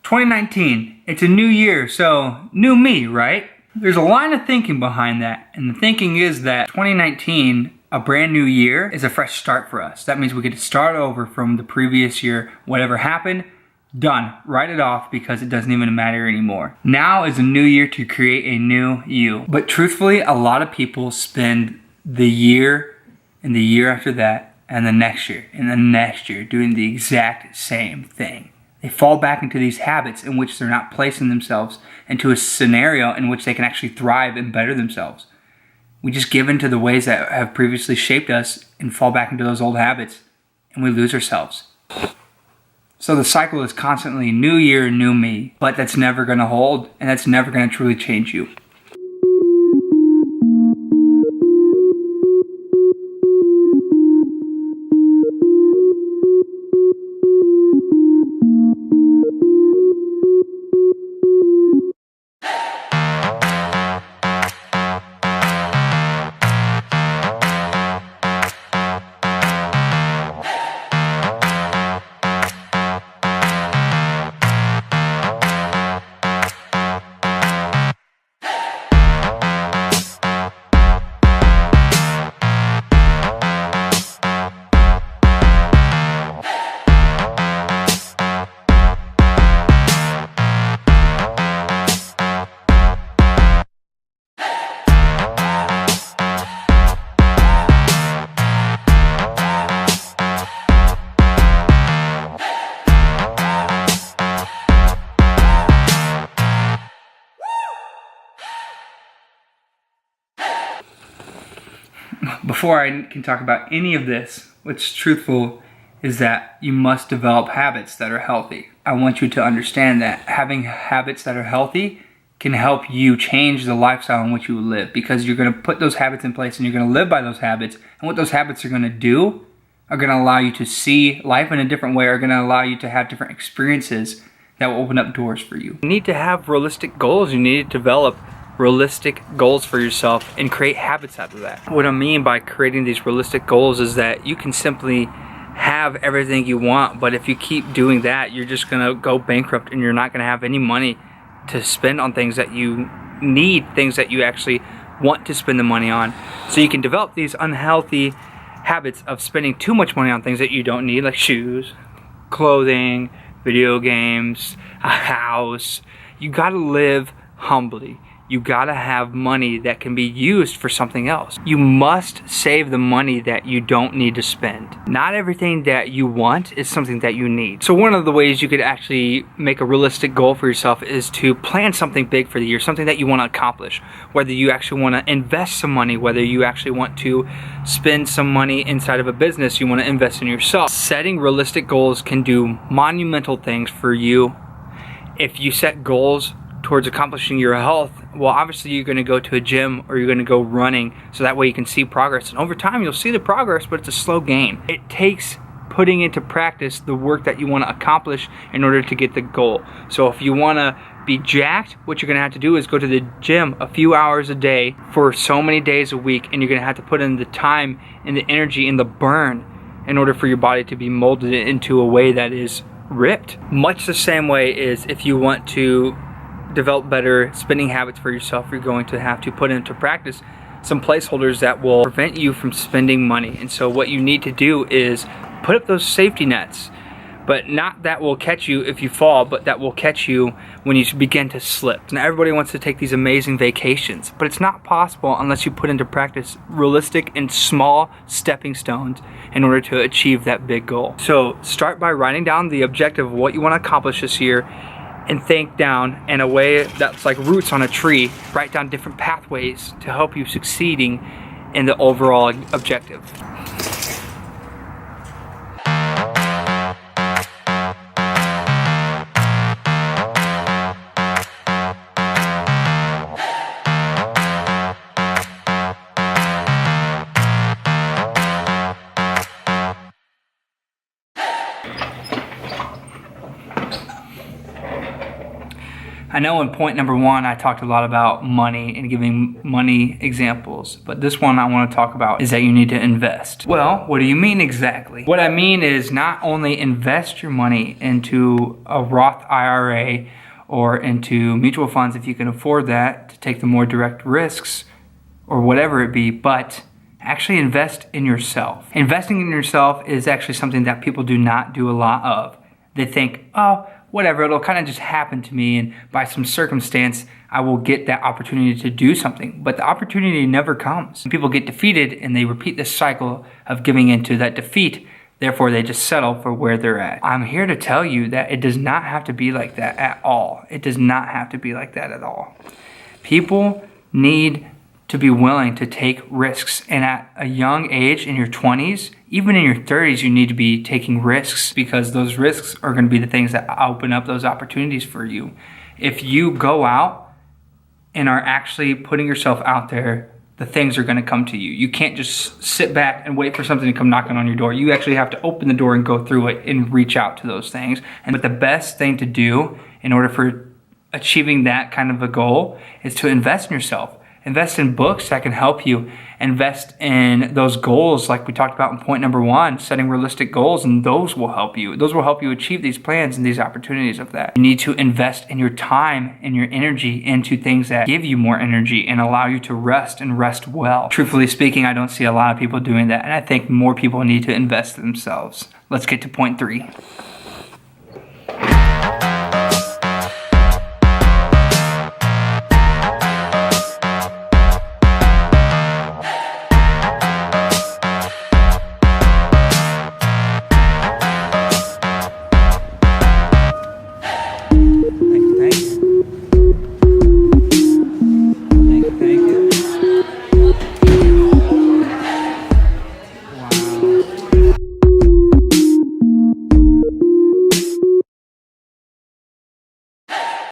2019, it's a new year, so new me, right? There's a line of thinking behind that, and the thinking is that 2019, a brand new year, is a fresh start for us. That means we get to start over from the previous year. Whatever happened, done. Write it off because it doesn't even matter anymore. Now is a new year to create a new you. But truthfully, a lot of people spend the year and the year after that and the next year and the next year doing the exact same thing. They fall back into these habits in which they're not placing themselves into a scenario in which they can actually thrive and better themselves. We just give into the ways that have previously shaped us and fall back into those old habits, and we lose ourselves. So the cycle is constantly new year, new me, but that's never going to hold, and that's never going to truly change you. Before I can talk about any of this, what's truthful is that you must develop habits that are healthy. I want you to understand that having habits that are healthy can help you change the lifestyle in which you live, because you're going to put those habits in place and you're going to live by those habits. And what those habits are going to do are going to allow you to see life in a different way, are going to allow you to have different experiences that will open up doors for you. You need to have realistic goals. You need to develop realistic goals for yourself and create habits out of that. What I mean by creating these realistic goals is that you can simply have everything you want, but if you keep doing that, you're just gonna go bankrupt and you're not gonna have any money to spend on things that you need, things that you actually want to spend the money on. So you can develop these unhealthy habits of spending too much money on things that you don't need, like shoes, clothing, video games, a house. You gotta live humbly. You gotta have money that can be used for something else. You must save the money that you don't need to spend. Not everything that you want is something that you need. So one of the ways you could actually make a realistic goal for yourself is to plan something big for the year, something that you want to accomplish. Whether you actually want to invest some money, whether you actually want to spend some money inside of a business, you want to invest in yourself. Setting realistic goals can do monumental things for you. If you set goals towards accomplishing your health, well, obviously you're going to go to a gym or you're going to go running, so that way you can see progress, and over time you'll see the progress, but it's a slow gain. It takes putting into practice the work that you want to accomplish in order to get the goal. So if you want to be jacked, what you're going to have to do is go to the gym a few hours a day for so many days a week, and you're going to have to put in the time and the energy and the burn in order for your body to be molded into a way that is ripped. Much the same way is if you want to develop better spending habits for yourself, you're going to have to put into practice some placeholders that will prevent you from spending money. And so what you need to do is put up those safety nets, but not that will catch you if you fall, but that will catch you when you begin to slip. Now everybody wants to take these amazing vacations, but it's not possible unless you put into practice realistic and small stepping stones in order to achieve that big goal. So start by writing down the objective of what you want to accomplish this year, and think down in a way that's like roots on a tree. Write down different pathways to help you succeeding in the overall objective. I know in point number 1, I talked a lot about money and giving money examples, but this one I want to talk about is that you need to invest. Well, what do you mean exactly? What I mean is not only invest your money into a Roth IRA or into mutual funds if you can afford that to take the more direct risks or whatever it be, but actually invest in yourself. Investing in yourself is actually something that people do not do a lot of. They think, oh, whatever, it'll kind of just happen to me, and by some circumstance, I will get that opportunity to do something. But the opportunity never comes. People get defeated and they repeat this cycle of giving into that defeat. Therefore, they just settle for where they're at. I'm here to tell you that it does not have to be like that at all. It does not have to be like that at all. People need to be willing to take risks. And at a young age, in your 20s, even in your 30s, you need to be taking risks, because those risks are going to be the things that open up those opportunities for you. If you go out and are actually putting yourself out there, the things are going to come to you. You can't just sit back and wait for something to come knocking on your door. You actually have to open the door and go through it and reach out to those things. But the best thing to do in order for achieving that kind of a goal is to invest in yourself. Invest in books that can help you. Invest in those goals like we talked about in point number 1, setting realistic goals, and those will help you. Those will help you achieve these plans and these opportunities of that. You need to invest in your time and your energy into things that give you more energy and allow you to rest and rest well. Truthfully speaking, I don't see a lot of people doing that, and I think more people need to invest in themselves. Let's get to point 3.